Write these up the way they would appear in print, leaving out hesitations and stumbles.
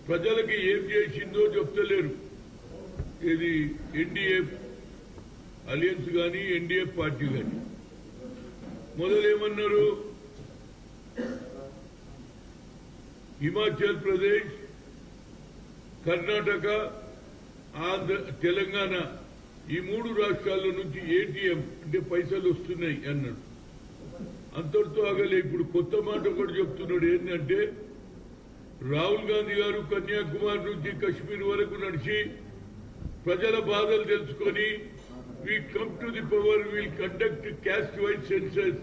ప్రజలకి ఏం చేసిందో చెప్తలేరు. ఇది ఎన్డీఏ అలయన్స్ కానీ ఎన్డీఏ పార్టీ కానీ మొదలేమన్నారు, హిమాచల్ ప్రదేశ్, కర్ణాటక, ఆంధ్ర, తెలంగాణ ఈ 3 రాష్ట్రాల నుంచి ఏటీఎం అంటే పైసలు వస్తున్నాయి అన్నాడు. అంతటితో ఆగలే. ఇప్పుడు కొత్త మాట కూడా చెప్తున్నాడు. ఏంటంటే రాహుల్ గాంధీ గారు కన్యాకుమారి నుంచి కశ్మీర్ వరకు నడిచి ప్రజల బాధలు తెలుసుకొని we come to the power, will conduct caste wise census.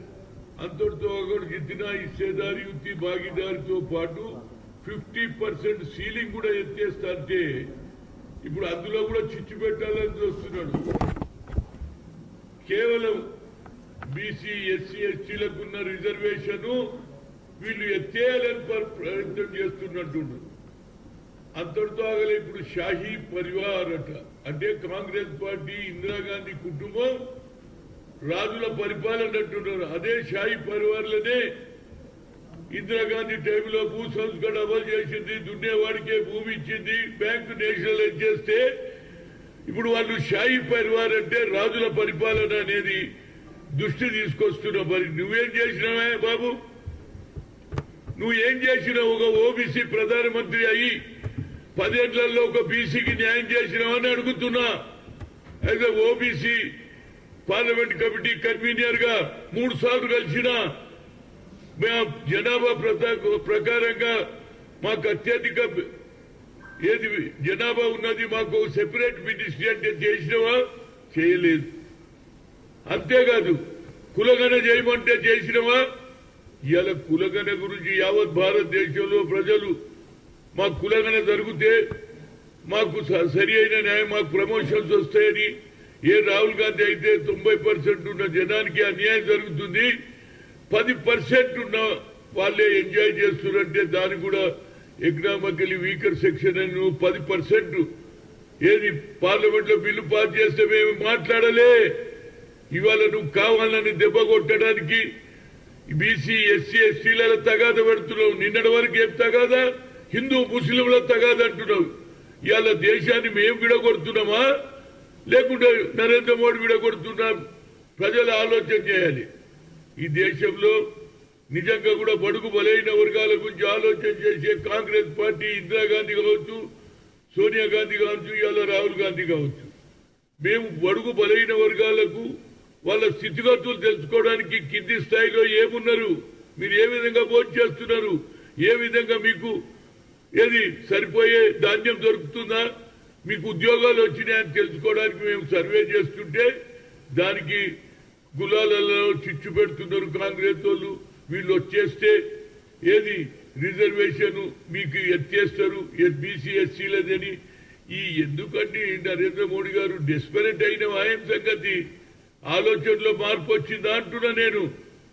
అంతటితో ఒకటి జిద్దిన హిస్సేదారి యుక్తి భాగీదారితో పాటు 50% సీలింగ్ కూడా ఎత్తేస్తా అంటే ఇప్పుడు అందులో కూడా చిచ్చు పెట్టాలని చూస్తున్నాడు. కేవలం బీసీ ఎస్సీ ఎస్టీలకున్న రిజర్వేషన్ వీళ్ళు ఎత్తేయాలని ప్రయత్నం చేస్తున్నట్టు. అంతటితో ఆగలే. ఇప్పుడు షాహీ పరివార్ అట అంటే కాంగ్రెస్ పార్టీ, ఇందిరాగాంధీ కుటుంబం రాజుల పరిపాలన అంటున్నారు. అదే షాహీ పరివార్లనే ఇందిరాగాంధీ టైంలో భూ సంస్కరణ అమలు చేసింది, దున్నేవాడికే భూమి ఇచ్చింది, బ్యాంకు నేషనలైజ్ చేస్తే ఇప్పుడు వాళ్ళు షాహీ పరివార్ అంటే రాజుల పరిపాలన అనేది దృష్టి తీసుకొస్తున్నావు. మరి నువ్వేం చేసినావే బాబు? నువ్వు ఏం చేసినావు? ఒక ఓబీసీ ప్రధానమంత్రి అయ్యి 10 ఏళ్లలో ఒక బీసీకి న్యాయం చేసినావని అడుగుతున్నా. అయితే ఓబీసీ పార్లమెంట్ కమిటీ కన్వీనర్ గా 3 సార్లు కలిసిన జనాభా ప్రకారంగా మాకు అత్యధిక ఏది జనాభా ఉన్నది, మాకు సెపరేట్ మినిస్ట్రీ అంటే చేసినవా? చేయలేదు. అంతేకాదు కులగణ చేయమంటే చేసినవా? ఇవాళ కులగణ గురించి యావత్ భారతదేశంలో ప్రజలు మాకు కులగణ జరిగితే మాకు సరి అయిన న్యాయం, మాకు ప్రమోషన్స్ వస్తాయని రాహుల్ గాంధీ అయితే 90% ఉన్న జనానికి అన్యాయం జరుగుతుంది, 10% ఉన్న వాళ్ళే ఎంజాయ్ చేస్తున్నారంటే దానికి కూడా ఎకనామికలీ వీకర్ సెక్షన్ అని 10% ఏది పార్లమెంట్ లో బిల్లు పాస్ చేస్తే మేము మాట్లాడలే. ఇవాళ నువ్వు కావాలని దెబ్బ కొట్టడానికి బీసీ ఎస్సీ ఎస్టీల తగాద పెడుతున్నావు. నిన్నటి వరకు ఏం తగాదా? హిందూ ముస్లింల తగాద అంటున్నావు. ఇవాళ దేశాన్ని మేము విడగొడుతున్నామా లేకుంటే నరేంద్ర మోడీ విడగొడుతున్నాం? ప్రజలు ఆలోచన చేయాలి. ఈ దేశంలో నిజంగా కూడా బడుగు బలైన వర్గాల గురించి ఆలోచన చేసే కాంగ్రెస్ పార్టీ, ఇందిరాగాంధీ కావచ్చు, సోనియా గాంధీ కావచ్చు, ఇవాళ రాహుల్ గాంధీ కావచ్చు, మేము బడుగు బలైన వర్గాలకు వాళ్ళ స్థితిగతులు తెలుసుకోవడానికి కింది స్థాయిలో ఏమున్నారు, మీరు ఏ విధంగా భోజనం చేస్తున్నారు, ఏ విధంగా మీకు ఏది సరిపోయే ధాన్యం దొరుకుతుందా, మీకు ఉద్యోగాలు వచ్చినాయని తెలుసుకోవడానికి మేము సర్వే చేస్తుంటే దానికి కులాలలో చిచ్చు పెడుతున్నారు కాంగ్రెస్ వాళ్ళు. వీళ్ళు వచ్చేస్తే ఏది రిజర్వేషన్ మీకు ఎత్తేస్తారు, బీసీ ఎస్సీలదని. ఈ ఎందుకంటే నరేంద్ర మోడీ గారు డెస్పరేట్ అయిన ఆయన సంగతి ఆలోచనలో మార్పు వచ్చిందా అంటున్నా నేను.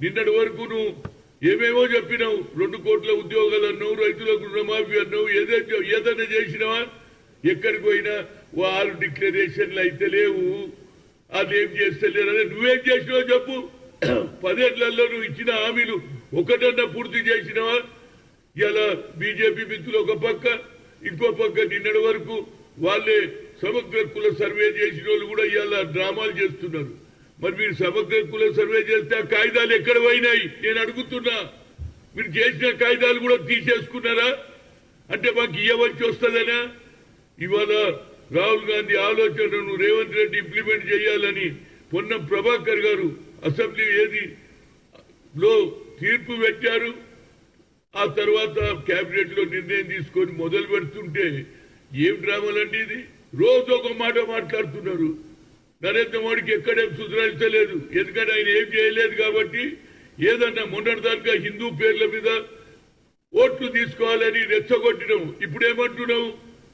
నిన్నటి వరకు నువ్వు ఏమేమో చెప్పినావు, 2 కోట్ల ఉద్యోగాలు అన్నావు, రైతులకు రుణమాఫీ అన్నావు, ఏదైనా చేసినావా? ఎక్కడికి పోయినా 6 డిక్లరేషన్లు అయితే లేవు, అదేం చేస్తలేరని నువ్వేం చేసినావు చెప్పు. 10 ఏళ్లలో నువ్వు ఇచ్చిన హామీలు ఒకటన్నా పూర్తి చేసినావా? ఇలా బీజేపీ మిత్రులు ఒక పక్క, ఇంకో పక్క నిన్నటి వరకు వాళ్ళే సమగ్ర కుల సర్వే చేసిన వాళ్ళు కూడా ఇవాళ డ్రామాలు చేస్తున్నారు. మరి మీరు సమగ్ర కుల సర్వే చేస్తే ఆ కాగితాలు ఎక్కడ పోయినాయి నేను అడుగుతున్నా. మీరు చేసిన కాగితాలు కూడా తీసేసుకున్నారా? అంటే మాకు ఇవ్వవలసి వస్తుందనా? ఇవాళ రాహుల్ గాంధీ ఆలోచనను రేవంత్ రెడ్డి ఇంప్లిమెంట్ చేయాలని పొన్నం ప్రభాకర్ గారు అసెంబ్లీ లో తీర్పు పెట్టారు. ఆ తర్వాత కేబినెట్ లో నిర్ణయం తీసుకొని మొదలు పెడుతుంటే ఏం డ్రామాలండి ఇది? రోజు ఒక మాట మాట్లాడుతున్నారు. నరేంద్ర మోడీకి ఎక్కడేం సుధరించలేదు, ఎందుకంటే ఆయన ఏం చేయలేదు కాబట్టి. ఏదన్నా మొన్నటిదాకా హిందూ పేర్ల మీద ఓట్లు తీసుకోవాలని రెచ్చగొట్టినాం. ఇప్పుడు ఏమంటున్నావు?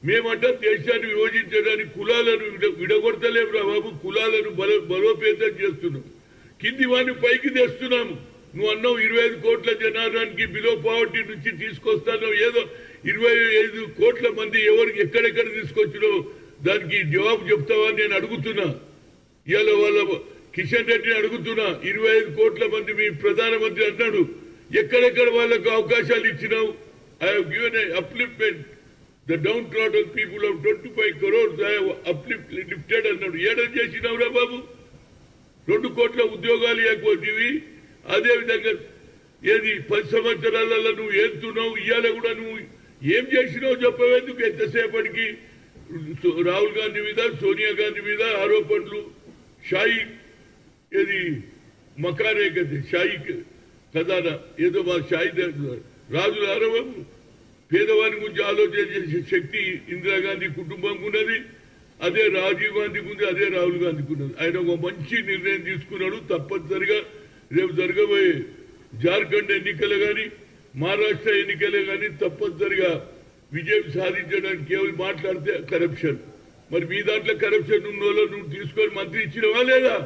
మేమంట దేశాన్ని విభజించడానికి కులాలను విడగొడతలేము రా బాబు, కులాలను బలోపేతం చేస్తున్నాం, కింది వాడిని పైకి తెస్తున్నాము. నువ్వు అన్నావు 25 కోట్ల జనాభానికి బిలో పావర్టీ నుంచి తీసుకొస్తాను, ఏదో 25 కోట్ల మంది ఎవరికి ఎక్కడెక్కడ తీసుకొచ్చినావు దానికి జవాబు చెప్తావా నేను అడుగుతున్నా. ఇవాళ వాళ్ళ కిషన్ రెడ్డిని అడుగుతున్నా, 25 కోట్ల మంది మీ ప్రధానమంత్రి అన్నాడు, ఎక్కడెక్కడ వాళ్ళకు అవకాశాలు ఇచ్చినావు? I have given a upliftment the down trodden people of 25 crores I have uplifted అన్నాడు. ఏడో చేసినావురా బాబు? 2 కోట్ల ఉద్యోగాలు ఎక్కువవి. అదే విధంగా ఏది 10 సంవత్సరాలలో నువ్వు ఏడుతున్నావు, ఇవాళ కూడా నువ్వు ఏం చేసినావు చెప్పవేందుకు? ఎంతసేపటికి రాహుల్ గాంధీ మీద, సోనియా గాంధీ మీద ఆరోపణలు. షాయి ఏది మకానే కదా, షాయి ఖజానా ఏదో మా షాయి రాజుల ఆరోపణ. పేదవారి గురించి ఆలోచన చేసే శక్తి ఇందిరాగాంధీ కుటుంబంకు ఉన్నది, అదే రాజీవ్ గాంధీకి ఉంది, అదే రాహుల్ గాంధీకి ఉన్నది. ఆయన ఒక మంచి నిర్ణయం తీసుకున్నాడు. తప్పనిసరిగా రేపు జరగబోయే జార్ఖండ్ ఎన్నికలు కానీ, మహారాష్ట్ర ఎన్నికలే కానీ తప్పనిసరిగా విజయం సాధించడానికి కేవలం మాట్లాడితే కరప్షన్. మరి మీ దాంట్లో కరప్షన్ ఉన్న వాళ్ళు నువ్వు తీసుకొని మంత్రి ఇచ్చినవా లేదా?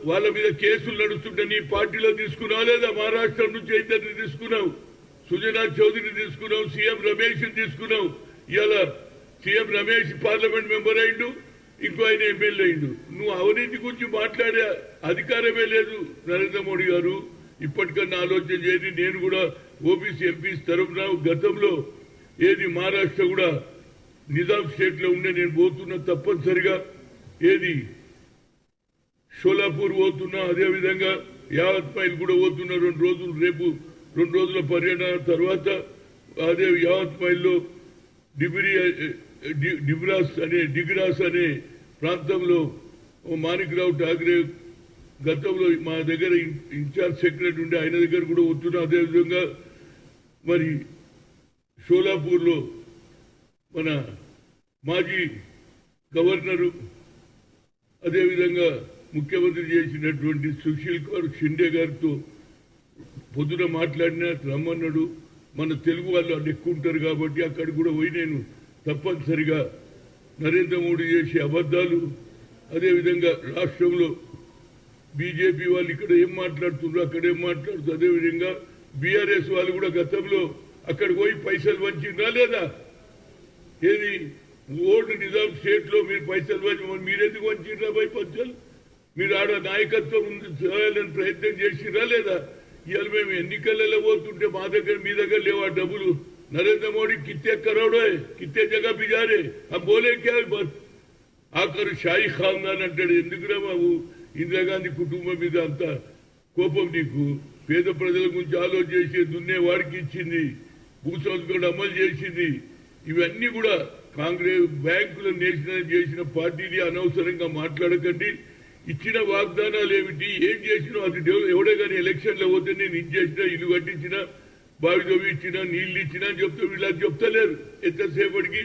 వాళ్ళ మీద కేసులు నడుస్తుంటే నీ పార్టీలో తీసుకున్నావా లేదా? మహారాష్ట్ర నుంచి ఇద్దరిని తీసుకున్నావు, సుజనా చౌదరిని తీసుకున్నావు, సీఎం రమేష్ తీసుకున్నావు. ఇవాళ సీఎం రమేష్ పార్లమెంట్ మెంబర్ అయిండు, ఇంకో ఆయన ఎమ్మెల్యే అయిండు. నువ్వు అవినీతి గురించి మాట్లాడే అధికారమే లేదు నరేంద్ర మోడీ గారు. ఇప్పటికన్నా ఆలోచన చేయండి. నేను కూడా ఓబీసీ ఎంపీస్ తరఫున గతంలో ఏది మహారాష్ట్ర కూడా నిజాం స్టేట్ లో ఉండే నేను పోతున్నా. తప్పనిసరిగా ఏది షోలాపూర్ పోతున్నా, అదేవిధంగా యావత్ మైల్ కూడా పోతున్నా. 2 రోజులు, రేపు 2 రోజుల పర్యటన తర్వాత అదే యావత్ మైల్లో డిగ్రాస్ అనే ప్రాంతంలో మాణిక్రావు ఠాకరే గతంలో మా దగ్గర ఇన్ఛార్జ్ సెక్రటరీ ఉండే ఆయన దగ్గర కూడా వస్తున్నా. అదేవిధంగా మరి షోలాపూర్లో మన మాజీ గవర్నరు, అదేవిధంగా ముఖ్యమంత్రి చేసినటువంటి సుశీల్ కుమార్ షిండే గారితో పొద్దున మాట్లాడినా రమ్మన్నాడు. మన తెలుగు వాళ్ళు అక్కడ ఎక్కువ ఉంటారు కాబట్టి అక్కడ కూడా పోయి నేను తప్పనిసరిగా నరేంద్ర మోడీ చేసే అబద్దాలు, అదేవిధంగా రాష్ట్రంలో బీజేపీ వాళ్ళు ఇక్కడ ఏం మాట్లాడుతున్నారు, అక్కడ ఏం మాట్లాడుతున్నారు, అదేవిధంగా బీఆర్ఎస్ వాళ్ళు కూడా గతంలో అక్కడ పోయి పైసలు వంచిందా లేదా? ఏది ఓల్డ్ నిజాం స్టేట్ లో మీరు పైసలు వంచి మీరెందుకు వంచిరా పోయి పైసలు? మీరు ఆడ నాయకత్వం చేయాలని ప్రయత్నం చేసిరా లేదా? ఇవాళ మేము ఎన్నికలలో పోతుంటే మా దగ్గర మీ దగ్గర లేవు ఆ డబ్బులు. నరేంద్ర మోడీ కిత్తే కరోడో కిత్తే జగ బిజారే ఆ బోలే క్యా ఆఖరు షాయి ఖాన్దాన్ అంటాడు. ఎందుకురా బాబు ఇందిరాగాంధీ కుటుంబం మీద అంత కోపం నీకు? పేద ప్రజల గురించి ఆలోచన చేసి దున్నే వాడికి ఇచ్చింది, భూసంస్కరణ అమలు చేసింది. ఇవన్నీ కూడా కాంగ్రెస్ బ్యాంకుల నేషనల్ చేసిన పార్టీని అనవసరంగా మాట్లాడకండి. ఇచ్చిన వాగ్దానాలు ఏమిటి, ఏం చేసినా అది ఎవడే కానీ ఎలక్షన్లో పోతే నేను ఇది చేసినా, ఇల్లు కట్టించినా, బావి తవ్వి ఇచ్చినా, నీళ్లు ఇచ్చినా చెప్తా. వీళ్ళు అది చెప్తలేరు. ఎంతసేపటికి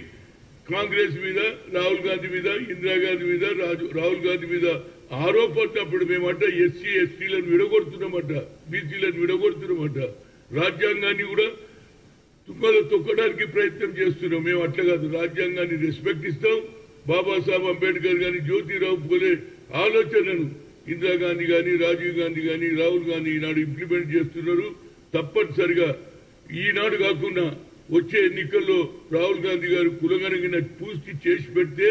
కాంగ్రెస్ మీద, రాహుల్ గాంధీ మీద, ఇందిరాగాంధీ మీద, రాహుల్ గాంధీ మీద ఆరోపడినప్పుడు మేమంట ఎస్సీ ఎస్టీలను విడగొడుతున్నామట, బీసీలను విడగొడుతున్నామట, రాజ్యాంగాన్ని కూడా తుమ్మలో తొక్కడానికి ప్రయత్నం చేస్తున్నాం. మేము అట్లా కాదు, రాజ్యాంగాన్ని రెస్పెక్ట్ ఇస్తాం. బాబాసాహెబ్ అంబేద్కర్ గాని, జ్యోతిరావు పూలే ఆలోచనను ఇందిరాగాంధీ గాని, రాజీవ్ గాంధీ గాని, రాహుల్ గాంధీ ఈనాడు ఇంప్లిమెంట్ చేస్తున్నారు. తప్పనిసరిగా ఈనాడు కాకుండా వచ్చే ఎన్నికల్లో రాహుల్ గాంధీ గారు కులగనగిన పూర్తి చేసి పెడితే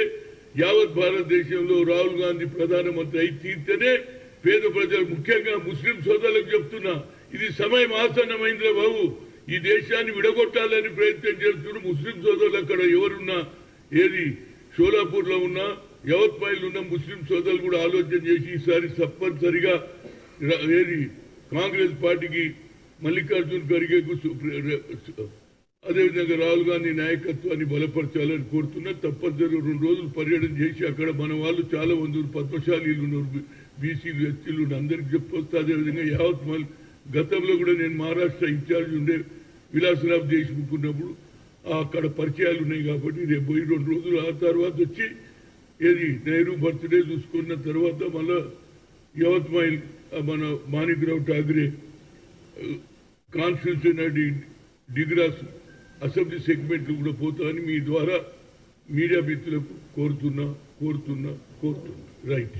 యావత్ భారతదేశంలో రాహుల్ గాంధీ ప్రధానమంత్రి అయి తీర్తేనే పేద ప్రజలు, ముఖ్యంగా ముస్లిం సోదరులకు చెప్తున్నా, ఇది సమయం ఆసన్నమైందిరా బాబు. ఈ దేశాన్ని విడగొట్టాలని ప్రయత్నం చేస్తున్నారు ముస్లిం సోదరులు. అక్కడ ఎవరున్నా, ఏది షోలాపూర్ లో ఉన్నా, యవత్మాయిలు ఉన్న ముస్లిం సోదరులు కూడా ఆలోచన చేసి ఈసారి తప్పనిసరిగా ఏది కాంగ్రెస్ పార్టీకి మల్లికార్జున్ ఖర్గే అదేవిధంగా రాహుల్ గాంధీ నాయకత్వాన్ని బలపరచాలని కోరుతున్నా. తప్పనిసరిగా 2 రోజులు పర్యటన చేసి అక్కడ మన వాళ్ళు చాలా మంది పద్మశాలీలు ఉన్నారు, బీసీలు, ఎస్టీలు అందరికి చెప్పొస్తే. అదేవిధంగా యావత్మాల్ గతంలో కూడా నేను మహారాష్ట్ర ఇన్ఛార్జ్ ఉండే విలాసరావు దేశ్ముఖ్ ఉన్నప్పుడు అక్కడ పరిచయాలు ఉన్నాయి కాబట్టి రేపు పోయి 2 రోజులు ఆ తర్వాత వచ్చి ఏది నెహ్రూ బర్త్డే చూసుకున్న తర్వాత మళ్ళా యవత్మాల్ మన మాణిక్రావు ఠాకరే కాన్స్టిట్యూషన్ డిగ్రాస్ అసెంబ్లీ సెగ్మెంట్లు కూడా పోతామని మీ ద్వారా మీడియా మిత్రులకు కోరుతున్నా. రైట్.